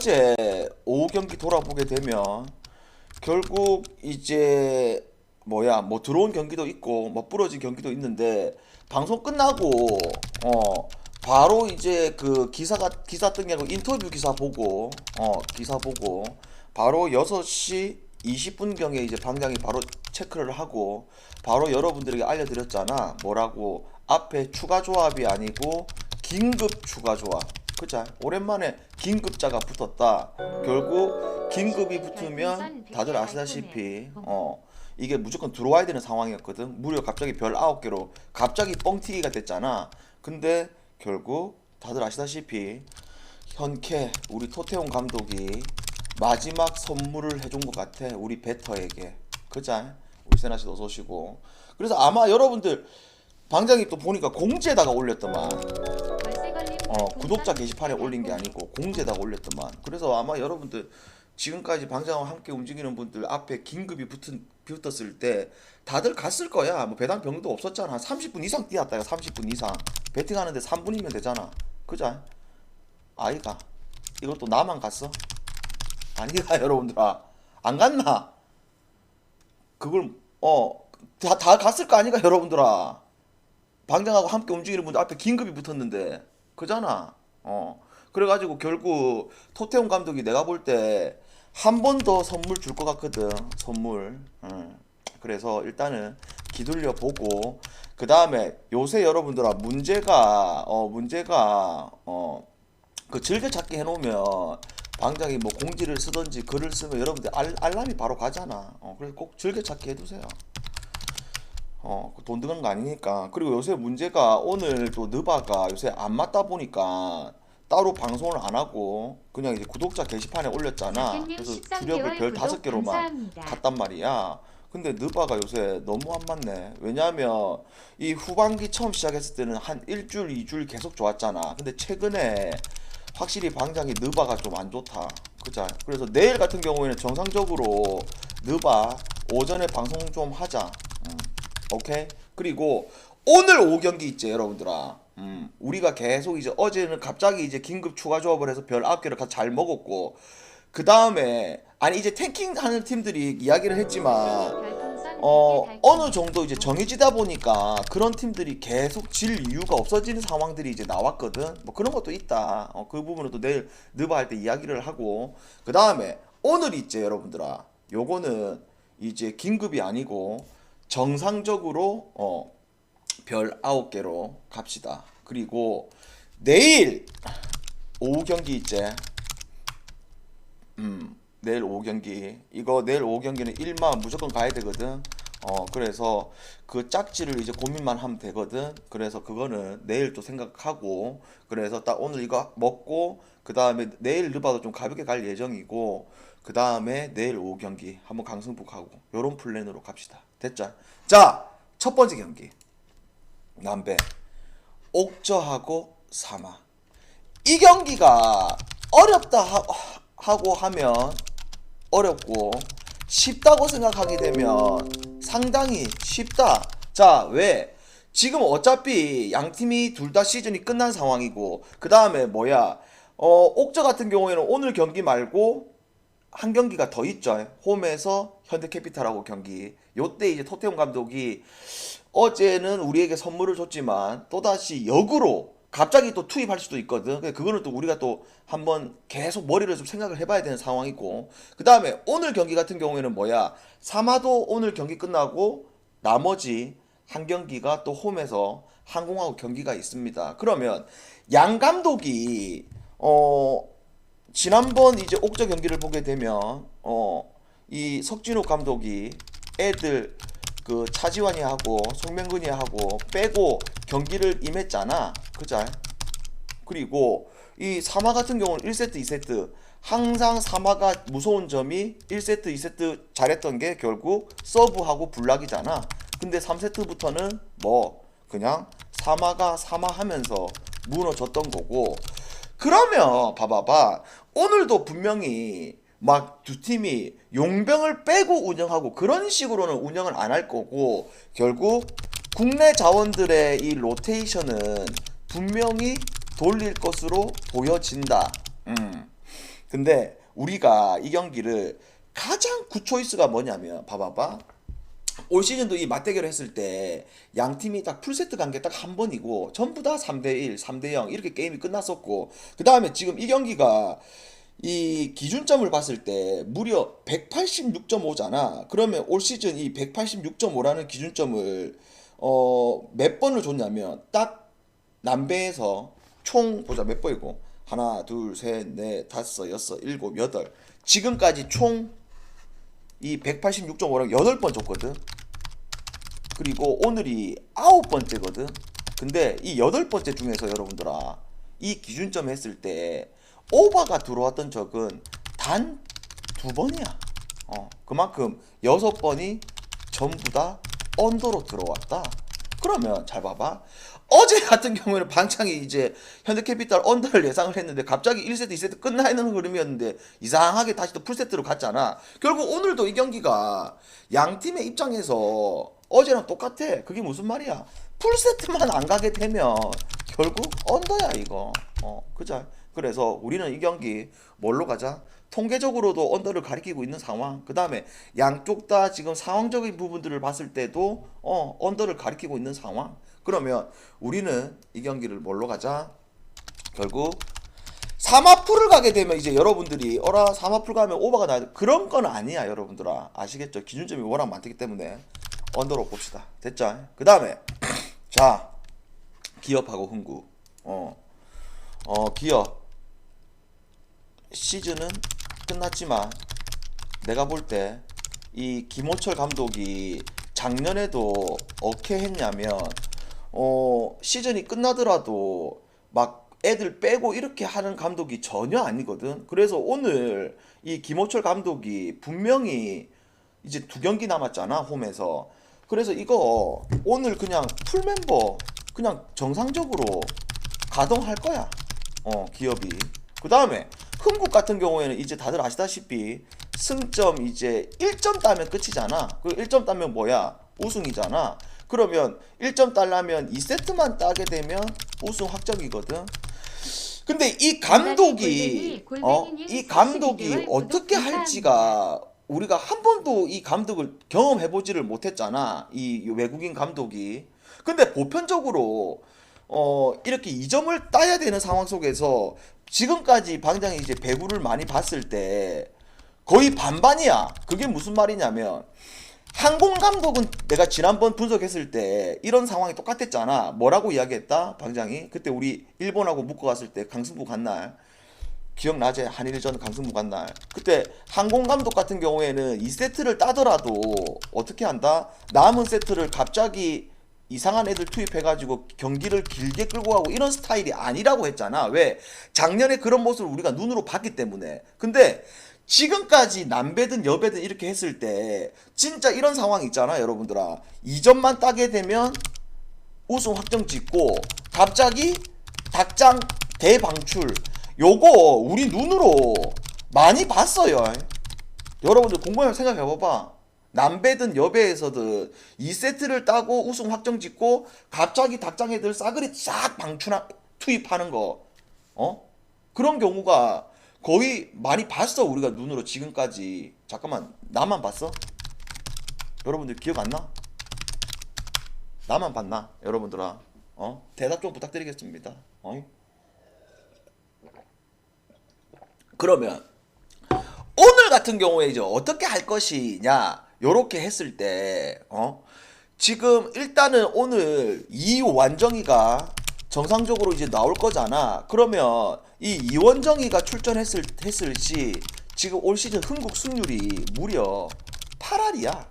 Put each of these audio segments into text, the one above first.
이제 오후 경기 돌아보게 되면 결국 이제 뭐 들어온 경기도 있고 뭐 부러진 경기도 있는데 방송 끝나고 바로 이제 그 기사 뜬 게 아니고 인터뷰 기사 보고 바로 6시 20분경에 이제 방장이 바로 체크를 하고 바로 여러분들에게 알려드렸잖아. 뭐라고? 앞에 추가 조합이 아니고 긴급 추가 조합. 그자? 오랜만에 긴급자가 붙었다. 결국 긴급이 붙으면 다들 아시다시피 이게 무조건 들어와야 되는 상황이었거든. 무려 갑자기 별 9개로 갑자기 뻥튀기가 됐잖아. 근데 결국 다들 아시다시피 현캐 우리 토태용 감독이 마지막 선물을 해준 것 같아. 우리 베터에게. 그자? 우리 세나씨도 어서 오시고. 그래서 아마 여러분들 방장이 또 보니까 공지에다가 올렸더만. 구독자 게시판에 올린 게 아니고 공지에다가 올렸더만. 그래서 아마 여러분들 지금까지 방장과 함께 움직이는 분들 앞에 긴급이 붙었을 때 다들 갔을 거야. 뭐 배당 병도 없었잖아. 한 30분 이상 뛰었다. 30분 이상. 배팅하는데 3분이면 되잖아. 그자? 아이가. 이것도 나만 갔어? 아니다 여러분들아. 안 갔나? 그걸 다 갔을 거 아니가 여러분들아. 방장하고 함께 움직이는 분들 앞에 긴급이 붙었는데 그잖아. 그래가지고 결국 토태용 감독이 내가 볼 때 한 번 더 선물 줄 것 같거든. 선물. 그래서 일단은 기둘려 보고 그 다음에 요새 여러분들아 문제가 그 즐겨찾기 해놓으면 방장이 뭐 공지를 쓰던지 글을 쓰면 여러분들 알람이 바로 가잖아. 그래서 꼭 즐겨찾기 해두세요. 돈 드는 거 아니니까. 그리고 요새 문제가 오늘 또 느바가 요새 안 맞다 보니까 따로 방송을 안 하고 그냥 이제 구독자 게시판에 올렸잖아. 그래서 주력을 별 5개로만 갔단 말이야. 근데 느바가 요새 너무 안 맞네. 왜냐면 이 후반기 처음 시작했을 때는 한 일주일, 2주일 계속 좋았잖아. 근데 최근에 확실히 방장이 느바가 좀 안 좋다. 그자? 그래서 내일 같은 경우에는 정상적으로 느바 오전에 방송 좀 하자. 오케이? 그리고 오늘 오후 경기 있지 여러분들아. 우리가 계속 이제 어제는 갑자기 이제 긴급 추가 조합을 해서 별 9개를 잘 먹었고 그 다음에 아니 이제 탱킹 하는 팀들이 이야기를 했지만 어느 정도 이제 정해지다 보니까 그런 팀들이 계속 질 이유가 없어지는 상황들이 이제 나왔거든. 뭐 그런 것도 있다. 그 부분은 또 내일 느바 할 때 이야기를 하고 그 다음에 오늘 있지 여러분들아. 요거는 이제 긴급이 아니고 정상적으로 별 9개로 갑시다. 그리고 내일 오후 경기 있지. 내일 오후 경기. 이거 내일 오후 경기는 1만 무조건 가야 되거든. 그래서 그 짝지를 이제 고민만 하면 되거든. 그래서 그거는 내일 또 생각하고 그래서 딱 오늘 이거 먹고 그 다음에 내일 르바도 좀 가볍게 갈 예정이고 그 다음에 내일 오후 경기 한번 강승북하고 요런 플랜으로 갑시다. 됐죠? 자, 첫 번째 경기 남배 옥저하고 사마. 이 경기가 어렵다 하고 하면 어렵고 쉽다고 생각하게 되면 상당히 쉽다. 자, 왜? 지금 어차피 양 팀이 둘 다 시즌이 끝난 상황이고 그 다음에 옥저 같은 경우에는 오늘 경기 말고 한 경기가 더 있죠. 홈에서 현대캐피탈하고 경기. 요때 이제 토태용 감독이 어제는 우리에게 선물을 줬지만 또다시 역으로 갑자기 또 투입할 수도 있거든. 그거는 또 우리가 또 한번 계속 머리를 좀 생각을 해봐야 되는 상황이고 그 다음에 오늘 경기 같은 경우에는 사마도 오늘 경기 끝나고 나머지 한 경기가 또 홈에서 항공하고 경기가 있습니다. 그러면 양 감독이 지난번 이제 옥저 경기를 보게 되면 이 석진욱 감독이 애들 그 차지환이 하고 송명근이 하고 빼고 경기를 임했잖아. 그자? 그리고 이 사마 같은 경우는 1세트, 2세트 항상 사마가 무서운 점이 1세트, 2세트 잘했던 게 결국 서브하고 블락이잖아. 근데 3세트부터는 그냥 사마가 사마하면서 무너졌던 거고 그러면 봐봐봐. 오늘도 분명히 막 두 팀이 용병을 빼고 운영하고 그런 식으로는 운영을 안 할 거고 결국 국내 자원들의 이 로테이션은 분명히 돌릴 것으로 보여진다. 근데 우리가 이 경기를 가장 굿초이스가 뭐냐면 봐봐봐. 올 시즌도 이 맞대결 했을 때 양 팀이 딱 풀세트 간 게 딱 한 번이고 전부 다 3대1, 3대0 이렇게 게임이 끝났었고 그 다음에 지금 이 경기가 이 기준점을 봤을 때 무려 186.5잖아. 그러면 올 시즌 이 186.5라는 기준점을 몇 번을 줬냐면 딱 남배에서 총 보자 몇 번이고 하나 둘셋넷 다섯 여섯 일곱 여덟 지금까지 총 이 186.5랑 8번 줬거든. 그리고 오늘이 9번째거든. 근데 이 8번째 중에서 여러분들아 이 기준점 했을 때 오버가 들어왔던 적은 단 2번이야. 그만큼 6번이 전부 다 언더로 들어왔다. 그러면 잘 봐봐. 어제 같은 경우에는 방창이 이제 현대캐피탈 언더를 예상을 했는데 갑자기 1세트, 2세트 끝나 있는 흐름이었는데 이상하게 다시 또 풀세트로 갔잖아. 결국 오늘도 이 경기가 양 팀의 입장에서 어제랑 똑같아. 그게 무슨 말이야? 풀세트만 안 가게 되면 결국 언더야 이거. 그죠? 그래서 우리는 이 경기 뭘로 가자? 통계적으로도 언더를 가리키고 있는 상황. 그 다음에 양쪽 다 지금 상황적인 부분들을 봤을 때도 언더를 가리키고 있는 상황. 그러면 우리는 이 경기를 뭘로 가자? 결국 3하풀을 가게 되면 이제 여러분들이 어라 3하풀 가면 오버가 나야 돼. 그런 건 아니야 여러분들아. 아시겠죠? 기준점이 워낙 많기 때문에 언더로 봅시다. 됐죠? 그 다음에 자 기업하고 흥구. 기업 시즌은 끝났지만 내가 볼 때 이 김호철 감독이 작년에도 어떻게 했냐면 시즌이 끝나더라도 막 애들 빼고 이렇게 하는 감독이 전혀 아니거든. 그래서 오늘 이 김호철 감독이 분명히 이제 2경기 남았잖아 홈에서. 그래서 이거 오늘 그냥 풀멤버 그냥 정상적으로 가동할 거야. 기업이. 그 다음에 흥국 같은 경우에는 이제 다들 아시다시피 승점 이제 1점 따면 끝이잖아. 그 1점 따면 뭐야? 우승이잖아. 그러면 1점 따려면 2세트만 따게 되면 우승 확정이거든. 근데 이 감독이 이 감독이 어떻게 할지가 우리가 한 번도 이 감독을 경험해 보지를 못했잖아. 이 외국인 감독이. 근데 보편적으로 이렇게 2점을 따야 되는 상황 속에서 지금까지 방장이 이제 배구를 많이 봤을 때 거의 반반이야. 그게 무슨 말이냐면 항공 감독은 내가 지난번 분석했을 때 이런 상황이 똑같았잖아. 뭐라고 이야기했다? 방장이 그때 우리 일본하고 묶어 갔을 때 강승부 간 날 기억나지? 한일전 강승부 간 날 그때 항공 감독 같은 경우에는 2세트를 따더라도 어떻게 한다? 남은 세트를 갑자기 이상한 애들 투입해가지고 경기를 길게 끌고 가고 이런 스타일이 아니라고 했잖아. 왜? 작년에 그런 모습을 우리가 눈으로 봤기 때문에. 근데 지금까지 남배든 여배든 이렇게 했을 때 진짜 이런 상황 있잖아 여러분들아. 2점만 따게 되면 우승 확정 짓고 갑자기 닭장 대방출. 요거 우리 눈으로 많이 봤어요. 여러분들 곰곰이 생각해봐봐. 남배든 여배에서든 2세트를 따고 우승 확정 짓고 갑자기 닭장 애들 싸그리 싹 투입하는 거. 그런 경우가 거의 많이 봤어 우리가 눈으로 지금까지. 잠깐만 나만 봤어? 여러분들 기억 안 나? 나만 봤나? 여러분들아 대답 좀 부탁드리겠습니다. 그러면 오늘 같은 경우에 이제 어떻게 할 것이냐 요렇게 했을 때 지금 일단은 오늘 이완정이가 정상적으로 이제 나올 거잖아. 그러면 이 이원정이가 출전했을 시 지금 올 시즌 흥국 승률이 무려 8할이야.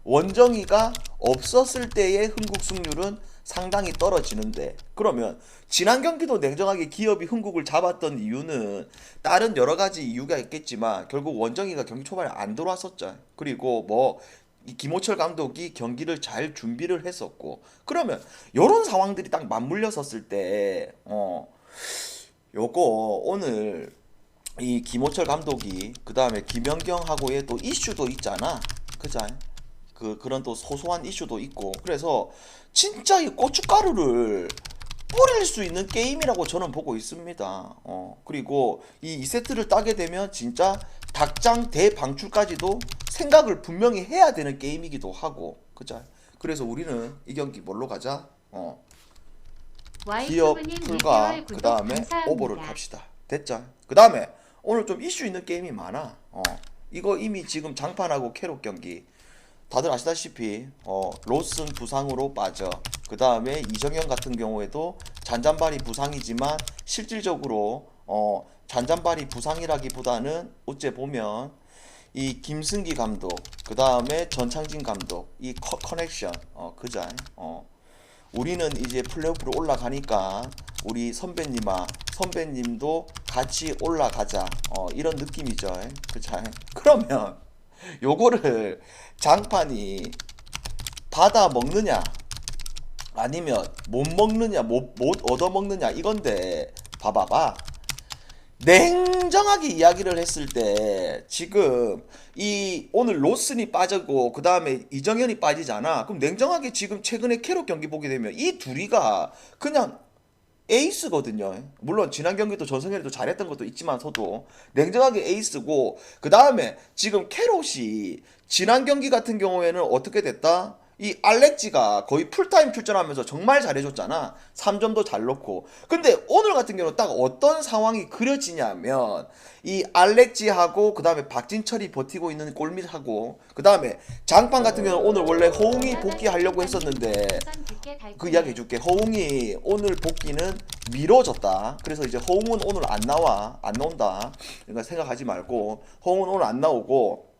원정이가 없었을 때의 흥국 승률은 상당히 떨어지는데 그러면 지난 경기도 냉정하게 기업이 흥국을 잡았던 이유는 다른 여러 가지 이유가 있겠지만 결국 원정이가 경기 초반에 안 들어왔었죠. 그리고 뭐 이 김호철 감독이 경기를 잘 준비를 했었고 그러면 요런 상황들이 딱 맞물려 섰을 때 요거 오늘 이 김호철 감독이 그 다음에 김연경하고의 또 이슈도 있잖아. 그죠? 그런 또 소소한 이슈도 있고 그래서 진짜 이 고춧가루를 뿌릴 수 있는 게임이라고 저는 보고 있습니다. 그리고 이 2세트를 따게 되면 진짜 닭장 대방출까지도 생각을 분명히 해야 되는 게임이기도 하고, 그죠? 그래서 우리는 이 경기 뭘로 가자? 기업 풀과 그 다음에 오버를 갑시다. 됐죠? 그 다음에 오늘 좀 이슈 있는 게임이 많아. 이거 이미 지금 장판하고 캐롯 경기 다들 아시다시피 로슨 부상으로 빠져. 그 다음에 이정현 같은 경우에도 잔잔바리 부상이지만 실질적으로 잔잔바리 부상이라기보다는 어째 보면 이 김승기 감독, 그 다음에 전창진 감독, 이 커넥션, 그자. 우리는 이제 플레이오프로 올라가니까 우리 선배님도 같이 올라가자. 이런 느낌이죠. 그자. 그러면 요거를 장판이 받아 먹느냐 아니면 못 먹느냐 못 얻어 먹느냐 이건데, 봐봐봐. 냉정하게 이야기를 했을 때 지금 이 오늘 로슨이 빠졌고 그 다음에 이정현이 빠지잖아. 그럼 냉정하게 지금 최근에 캐롯 경기 보게 되면 이 둘이가 그냥 에이스거든요. 물론 지난 경기도 전성현이도 잘했던 것도 있지만서도 냉정하게 에이스고, 그 다음에 지금 캐롯이 지난 경기 같은 경우에는 어떻게 됐다? 이 알렉지가 거의 풀타임 출전하면서 정말 잘해줬잖아. 3점도 잘 넣고. 근데 오늘 같은 경우는 딱 어떤 상황이 그려지냐면 이 알렉지하고 그 다음에 박진철이 버티고 있는 골밑하고 그 다음에 장판 같은 경우는 오늘 원래 허웅이 복귀하려고 했었는데 그 이야기 해줄게. 허웅이 오늘 복귀는 미뤄졌다. 그래서 이제 허웅은 오늘 안 나온다. 그러니까 생각하지 말고 허웅은 오늘 안 나오고,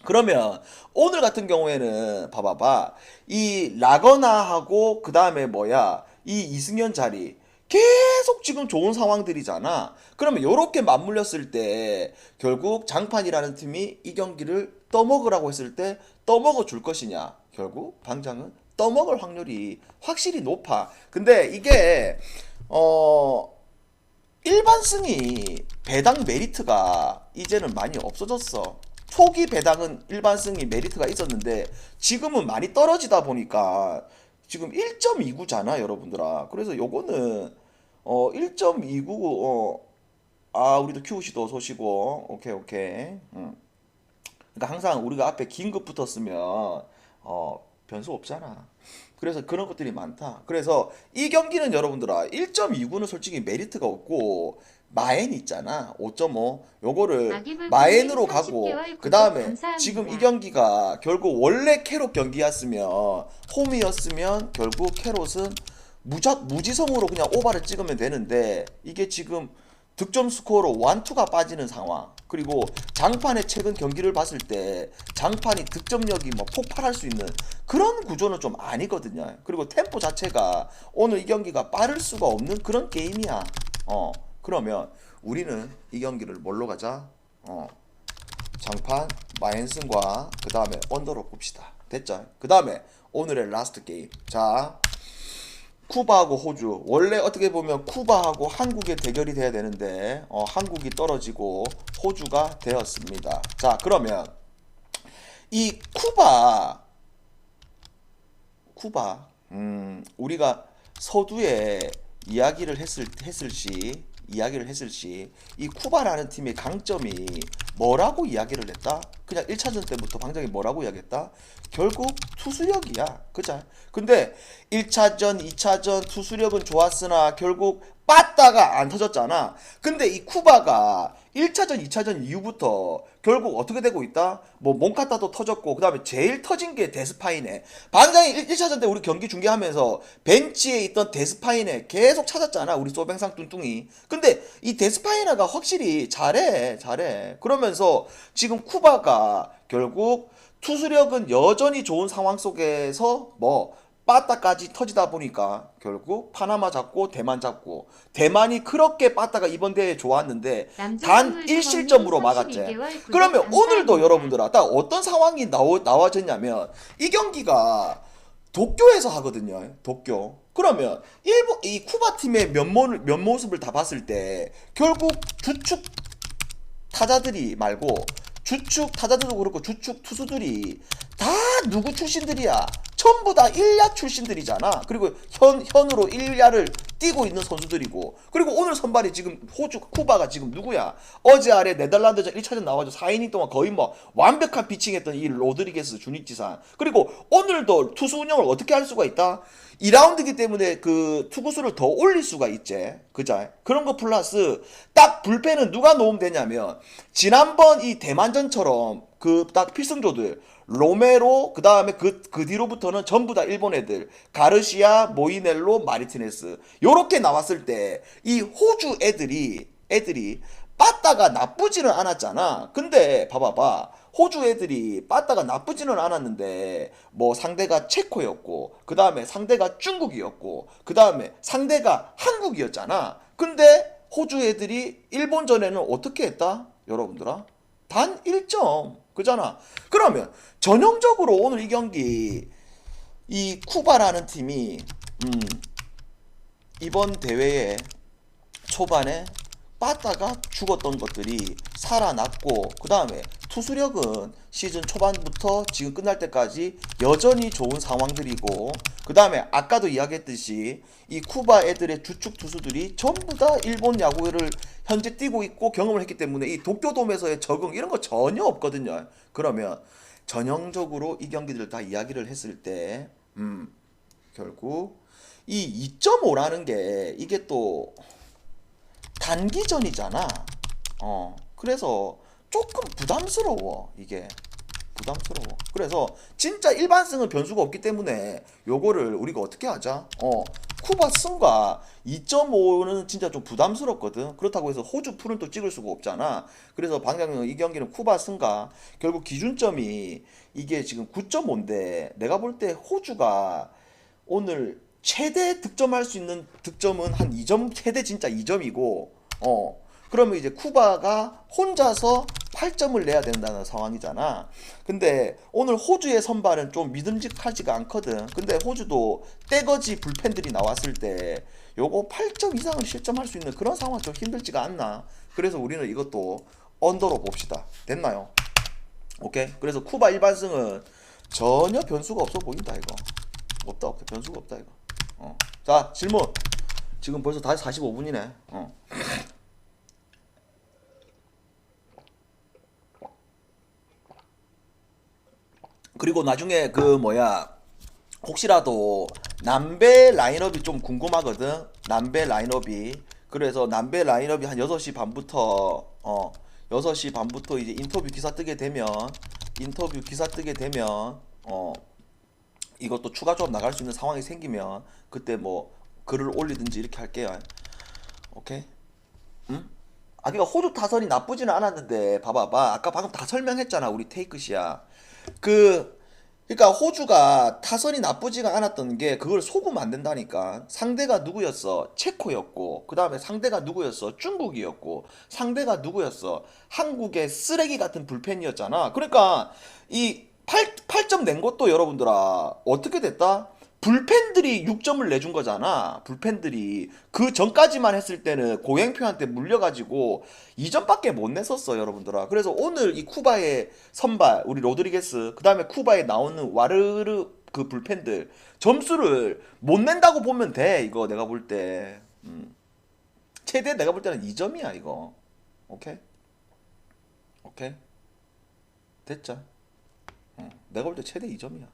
그러면 오늘 같은 경우에는 봐봐봐. 이 라거나하고 그 다음에 이 이승현 자리 계속 지금 좋은 상황들이잖아. 그러면 요렇게 맞물렸을 때 결국 장판이라는 팀이 이 경기를 떠먹으라고 했을 때 떠먹어 줄 것이냐. 결국 방장은 떠먹을 확률이 확실히 높아. 근데 이게 일반 승이 배당 메리트가 이제는 많이 없어졌어. 초기 배당은 일반 승이 메리트가 있었는데 지금은 많이 떨어지다 보니까 지금 1.29잖아 여러분들아. 그래서 요거는 1.29 우리도 QC도 어서오시고. 오케이. 그러니까 항상 우리가 앞에 긴급 붙었으면 변수 없잖아. 그래서 그런 것들이 많다. 그래서 이 경기는 여러분들아 1.29는 솔직히 메리트가 없고 마엔 있잖아 5.5 요거를 마엔으로 가고, 그 다음에 지금 이 경기가 결국 원래 캐롯 경기였으면 홈이었으면 결국 캐롯은 무지성으로 그냥 오바를 찍으면 되는데 이게 지금 득점 스코어로 1-2가 빠지는 상황. 그리고 장판의 최근 경기를 봤을 때 장판이 득점력이 뭐 폭발할 수 있는 그런 구조는 좀 아니거든요. 그리고 템포 자체가 오늘 이 경기가 빠를 수가 없는 그런 게임이야. 그러면 우리는 이 경기를 뭘로 가자? 장판 마엔슨과 그 다음에 언더로 봅시다. 됐죠? 그 다음에 오늘의 라스트 게임. 자, 쿠바하고 호주. 원래 어떻게 보면 쿠바하고 한국의 대결이 돼야 되는데 한국이 떨어지고 호주가 되었습니다. 자, 그러면 이 쿠바 우리가 서두에 이야기를 했을 시 이 쿠바라는 팀의 강점이 뭐라고 이야기를 했다? 그냥 1차전 때부터 방장이 뭐라고 이야기했다? 결국 투수력이야. 그죠? 근데 1차전, 2차전 투수력은 좋았으나 결국 빠따가 안 터졌잖아. 근데 이 쿠바가 1차전, 2차전 이후부터 결국 어떻게 되고 있다? 뭐 몽카타도 터졌고 그 다음에 제일 터진 게 데스파이네. 반장이 1차전 때 우리 경기 중계하면서 벤치에 있던 데스파이네 계속 찾았잖아. 우리 소뱅상 뚱뚱이. 근데 이 데스파이네가 확실히 잘해. 그러면서 지금 쿠바가 결국 투수력은 여전히 좋은 상황 속에서 빠따까지 터지다 보니까 결국 파나마 잡고 대만 잡고, 대만이 그렇게 빠따가 이번 대회에 좋았는데 단 1실점으로 막았지. 그러면 오늘도 여러분들아 딱 어떤 상황이 나와졌냐면 이 경기가 도쿄에서 하거든요. 도쿄. 그러면 이 쿠바 팀의 면모습을 다 봤을 때 결국 주축 타자들이 말고 주축 타자들도 그렇고 주축 투수들이 다 누구 출신들이야? 전부 다 1야 출신들이잖아. 그리고 현으로 1야를 뛰고 있는 선수들이고, 그리고 오늘 선발이 지금 호주 쿠바가 지금 누구야? 어제 아래 네덜란드전 1차전 나와서 4이닝 동안 거의 뭐 완벽한 피칭했던 이 로드리게스 주니치산, 그리고 오늘도 투수 운영을 어떻게 할 수가 있다? 2라운드이기 때문에 그 투구수를 더 올릴 수가 있지, 그자? 그런 거 플러스 딱 불펜은 누가 도움되냐면 지난번 이 대만전처럼 그 딱 필승조들 로메로, 그 다음에 그 뒤로부터는 전부 다 일본 애들, 가르시아, 모이넬로, 마르티네스, 요렇게 나왔을 때 이 호주 애들이 빠따가 나쁘지는 않았잖아. 근데 봐봐봐, 호주 애들이 빠따가 나쁘지는 않았는데 뭐 상대가 체코였고, 그 다음에 상대가 중국이었고, 그 다음에 상대가 한국이었잖아. 근데 호주 애들이 일본전에는 어떻게 했다? 여러분들아, 단 1점 그잖아. 그러면 전형적으로 오늘 이 경기 이 쿠바라는 팀이 이번 대회에 초반에 빠따가 죽었던 것들이 살아났고, 그 다음에 투수력은 시즌 초반부터 지금 끝날 때까지 여전히 좋은 상황들이고, 그 다음에 아까도 이야기했듯이 이 쿠바 애들의 주축 투수들이 전부 다 일본 야구를 현재 뛰고 있고 경험을 했기 때문에 이 도쿄돔에서의 적응 이런 거 전혀 없거든요. 그러면 전형적으로 이 경기들 다 이야기를 했을 때 결국 이 2.5라는 게 이게 또 단기전이잖아. 그래서 조금 부담스러워. 이게 부담스러워. 그래서 진짜 일반승은 변수가 없기 때문에 요거를 우리가 어떻게 하자? 쿠바 승과 2.5는 진짜 좀 부담스럽거든. 그렇다고 해서 호주 풀은 또 찍을 수가 없잖아. 그래서 방장은 이 경기는 쿠바 승과 결국 기준점이 이게 지금 9.5인데 내가 볼 때 호주가 오늘 최대 득점할 수 있는 득점은 한 2점, 최대 진짜 2점이고, 그러면 이제 쿠바가 혼자서 8점을 내야 된다는 상황이잖아. 근데 오늘 호주의 선발은 좀 믿음직하지가 않거든. 근데 호주도 떼거지 불펜들이 나왔을 때 요거 8점 이상을 실점할 수 있는 그런 상황은 좀 힘들지가 않나. 그래서 우리는 이것도 언더로 봅시다. 됐나요? 오케이. 그래서 쿠바 일반승은 전혀 변수가 없어 보인다 이거. 없다 변수가 없다 이거. 자, 질문. 지금 벌써 다시 45분이네. 그리고 나중에 그 뭐야, 혹시라도 남배 라인업이 좀 궁금하거든. 남배 라인업이. 그래서 남배 라인업이 한 6시 반부터 6시 반부터 이제 인터뷰 기사 뜨게 되면 이것도 추가 조합 나갈 수 있는 상황이 생기면 그때 뭐 글을 올리든지 이렇게 할게요. 오케이? 응? 아, 그러니까 호주 타선이 나쁘지는 않았는데 봐봐봐. 아까 방금 다 설명했잖아. 우리 테이크시야. 그러니까 호주가 타선이 나쁘지가 않았던 게 그걸 속으면 안 된다니까. 상대가 누구였어? 체코였고, 그 다음에 상대가 누구였어? 중국이었고, 상대가 누구였어? 한국의 쓰레기 같은 불펜이었잖아. 그러니까 이 8점 낸 것도 여러분들아 어떻게 됐다? 불펜들이 6점을 내준 거잖아. 불펜들이 그 전까지만 했을 때는 고행표한테 물려가지고 2점밖에 못 냈었어 여러분들아. 그래서 오늘 이 쿠바의 선발 우리 로드리게스, 그 다음에 쿠바에 나오는 와르르 그 불펜들 점수를 못 낸다고 보면 돼. 이거 내가 볼 때 최대 내가 볼 때는 2점이야 이거. 오케이? 오케이? 됐죠? 내가 볼 때 최대 2점이야.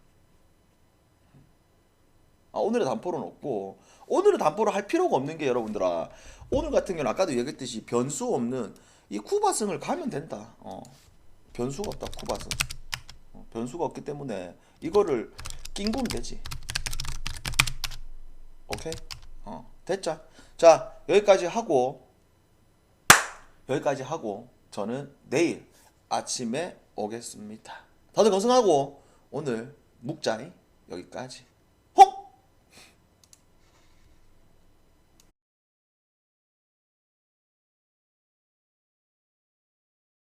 오늘의 단포는 없고, 오늘의 단포를 할 필요가 없는 게 여러분들아, 오늘 같은 경우는 아까도 얘기했듯이 변수 없는 이 쿠바승을 가면 된다. 변수가 없다 쿠바승. 변수가 없기 때문에 이거를 낑구면 되지. 오케이? 됐자. 자, 여기까지 하고 저는 내일 아침에 오겠습니다. 다들 건승하고 오늘 묵자이 여기까지.